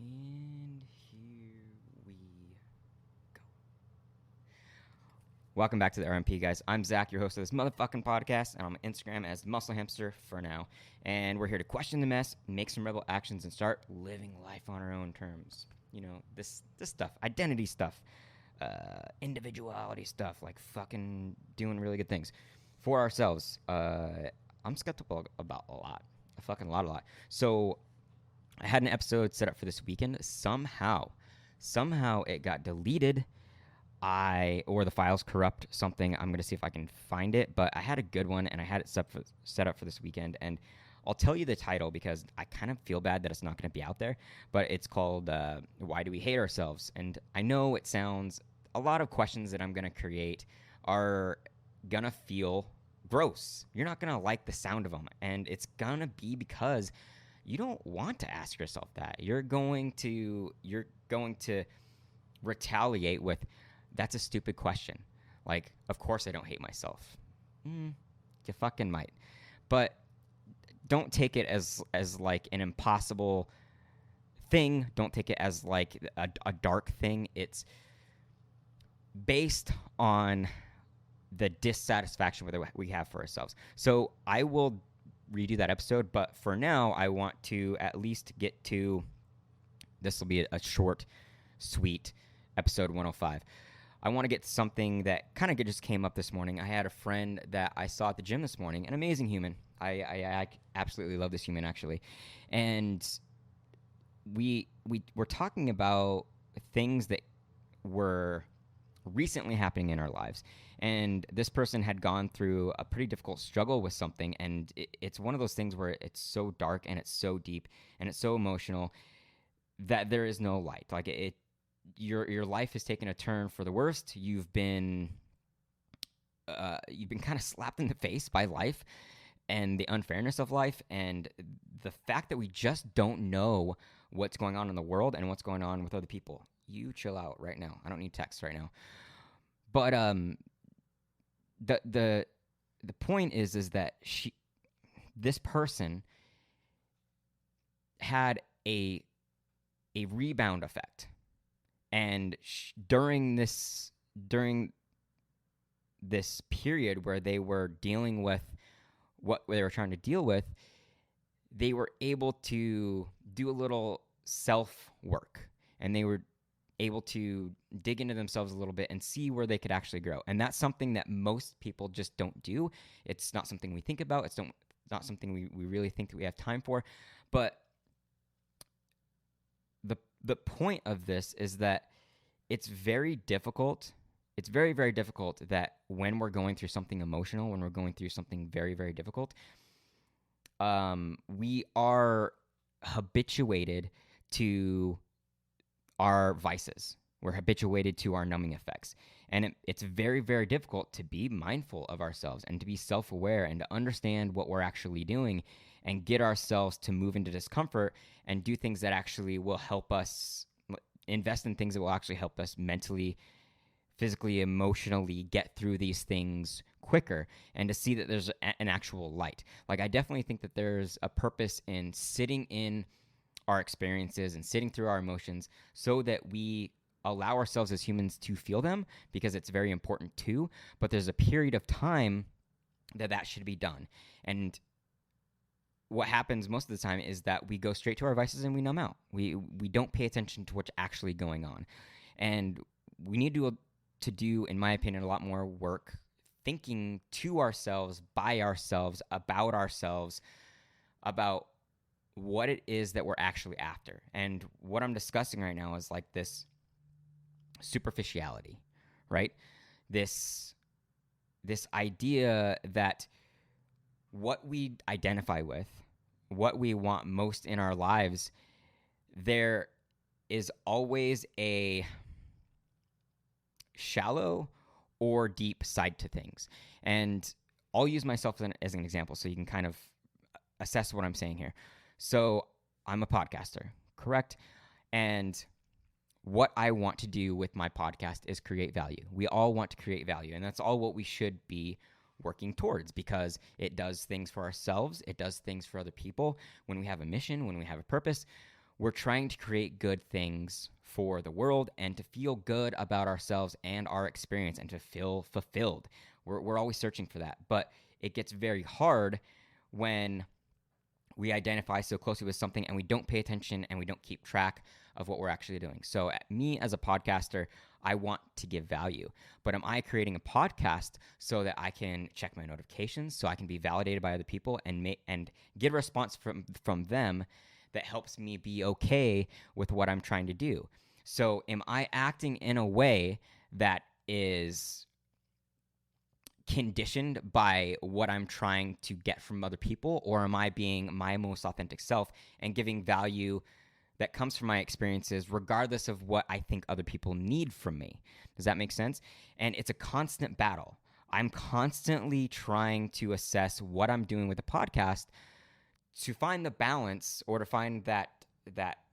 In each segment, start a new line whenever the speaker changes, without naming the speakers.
And here we go. Welcome back to the RMP, guys. I'm Zach, your host of this motherfucking podcast, and I'm on Instagram as Muscle Hamster for now. And we're here to question the mess, make some rebel actions, and start living life on our own terms. You know, this stuff, identity stuff, individuality stuff, like fucking doing really good things for ourselves. I'm skeptical about a lot, a fucking lot. So I had an episode set up for this weekend. Somehow it got deleted. Or the files corrupt something. I'm gonna see if I can find it. But I had a good one, and I had it set up for this weekend. And I'll tell you the title because I kind of feel bad that it's not gonna be out there. But it's called "Why Do We Hate Ourselves?" And I know it sounds a lot of questions that I'm gonna create are gonna feel gross. You're not gonna like the sound of them, and it's gonna be because you don't want to ask yourself that. You're going to retaliate with, that's a stupid question. Like, of course I don't hate myself. You fucking might. But don't take it as like an impossible thing. Don't take it as like a dark thing. It's based on the dissatisfaction that we have for ourselves. So I will redo that episode, but for now I want to at least get to, this will be a short, sweet episode 105. I want to get something that kind of just came up this morning. I had a friend that I saw at the gym this morning, an amazing human. I absolutely love this human, actually. And we were talking about things that were recently happening in our lives. And this person had gone through a pretty difficult struggle with something, and it's one of those things where it's so dark and it's so deep and it's so emotional that there is no light. Like your life has taken a turn for the worst. You've been kind of slapped in the face by life and the unfairness of life, and the fact that we just don't know what's going on in the world and what's going on with other people. You chill out right now. I don't need text right now. But the point is that this person had a rebound effect, and during this period where they were dealing with what they were trying to deal with, they were able to do a little self work, and they were able to dig into themselves a little bit and see where they could actually grow. And that's something that most people just don't do. It's not something we think about. It's not something we really think that we have time for. But the point of this is that it's very difficult. It's very, very difficult that when we're going through something emotional, when we're going through something very, very difficult, we are habituated to our vices. We're habituated to our numbing effects. And it's very, very difficult to be mindful of ourselves and to be self-aware and to understand what we're actually doing and get ourselves to move into discomfort and do things that actually will help us, invest in things that will actually help us mentally, physically, emotionally get through these things quicker, and to see that there's an actual light. Like, I definitely think that there's a purpose in sitting in our experiences and sitting through our emotions so that we allow ourselves as humans to feel them, because it's very important too. But there's a period of time that should be done. And what happens most of the time is that we go straight to our vices and we numb out. We don't pay attention to what's actually going on. And we need to do, in my opinion, a lot more work thinking to ourselves, by ourselves, about what it is that we're actually after. And what I'm discussing right now is like this superficiality, right? This idea that what we identify with, what we want most in our lives, there is always a shallow or deep side to things. And I'll use myself as an example so you can kind of assess what I'm saying here. So I'm a podcaster, correct? And what I want to do with my podcast is create value. We all want to create value, and that's all what we should be working towards, because it does things for ourselves. It does things for other people. When we have a mission, when we have a purpose, we're trying to create good things for the world and to feel good about ourselves and our experience and to feel fulfilled. We're always searching for that. But it gets very hard when we identify so closely with something and we don't pay attention and we don't keep track of what we're actually doing. So, me as a podcaster, I want to give value, but am I creating a podcast so that I can check my notifications, so I can be validated by other people and get a response from them that helps me be okay with what I'm trying to do? So, am I acting in a way that is conditioned by what I'm trying to get from other people, or am I being my most authentic self and giving value that comes from my experiences regardless of what I think other people need from me? Does that make sense? And it's a constant battle. I'm constantly trying to assess what I'm doing with the podcast to find the balance, or to find that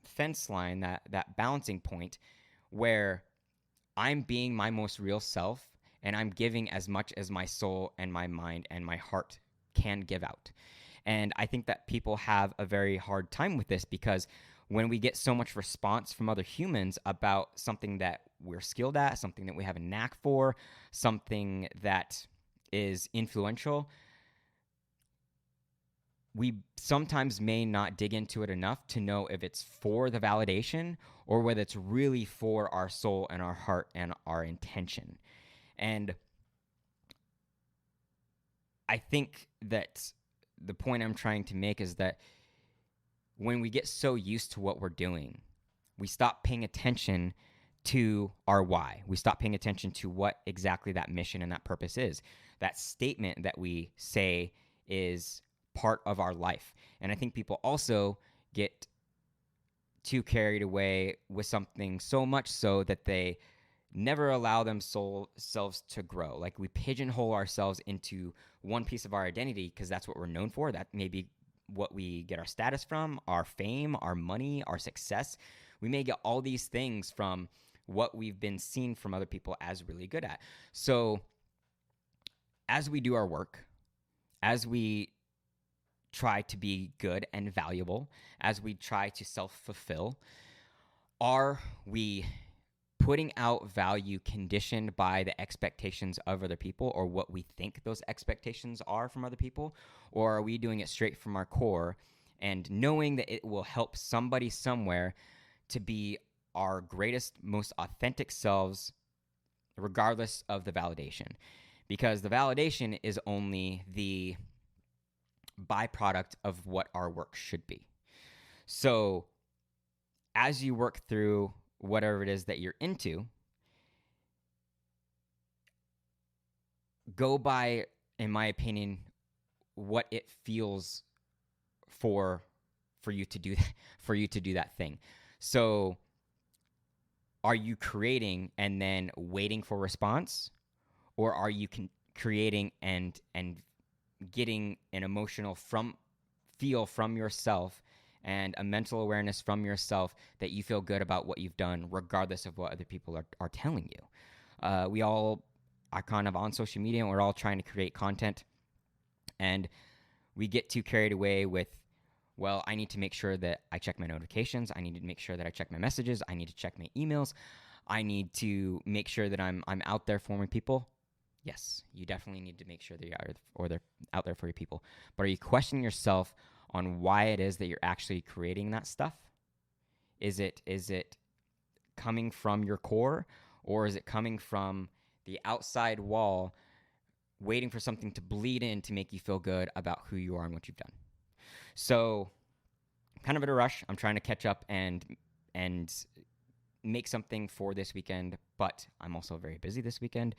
fence line, that balancing point where I'm being my most real self and I'm giving as much as my soul and my mind and my heart can give out. And I think that people have a very hard time with this, because when we get so much response from other humans about something that we're skilled at, something that we have a knack for, something that is influential, we sometimes may not dig into it enough to know if it's for the validation or whether it's really for our soul and our heart and our intention. And I think that the point I'm trying to make is that when we get so used to what we're doing, we stop paying attention to our why. We stop paying attention to what exactly that mission and that purpose is. That statement that we say is part of our life. And I think people also get too carried away with something so much so that they never allow themselves to grow. Like, we pigeonhole ourselves into one piece of our identity because that's what we're known for. That may be what we get our status from, our fame, our money, our success. We may get all these things from what we've been seen from other people as really good at. So as we do our work, as we try to be good and valuable, as we try to self-fulfill, are we putting out value conditioned by the expectations of other people, or what we think those expectations are from other people? Or are we doing it straight from our core and knowing that it will help somebody somewhere to be our greatest, most authentic selves, regardless of the validation? Because the validation is only the byproduct of what our work should be. So as you work through whatever it is that you're into, go by, in my opinion, what it feels for you to do that, for you to do that thing. So are you creating and then waiting for response, or are you creating and getting an emotional feel from yourself and a mental awareness from yourself that you feel good about what you've done, regardless of what other people are telling you? We all are kind of on social media, and we're all trying to create content, and we get too carried away with, well, I need to make sure that I check my notifications. I need to make sure that I check my messages. I need to check my emails. I need to make sure that I'm out there for my people. Yes, you definitely need to make sure that they're out there for your people. But are you questioning yourself on why it is that you're actually creating that stuff? Is it coming from your core, or is it coming from the outside wall, waiting for something to bleed in to make you feel good about who you are and what you've done? So, kind of in a rush. I'm trying to catch up and make something for this weekend, but I'm also very busy this weekend.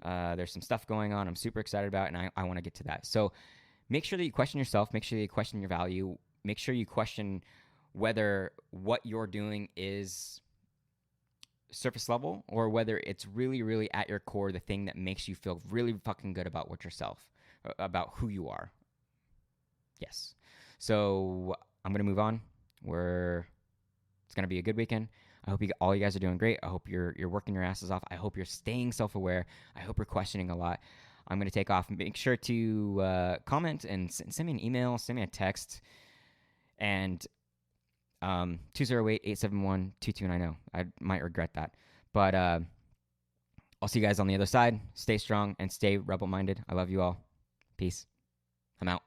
There's some stuff going on I'm super excited about, and I want to get to that. So make sure that you question yourself. Make sure that you question your value. Make sure you question whether what you're doing is surface level, or whether it's really, really at your core, the thing that makes you feel really fucking good about about who you are. Yes. So I'm going to move on. It's going to be a good weekend. I hope all you guys are doing great. I hope you're working your asses off. I hope you're staying self-aware. I hope you're questioning a lot. I'm going to take off. Make sure to comment and send me an email, send me a text. And 208-871-2290. I might regret that. But I'll see you guys on the other side. Stay strong and stay rebel minded. I love you all. Peace. I'm out.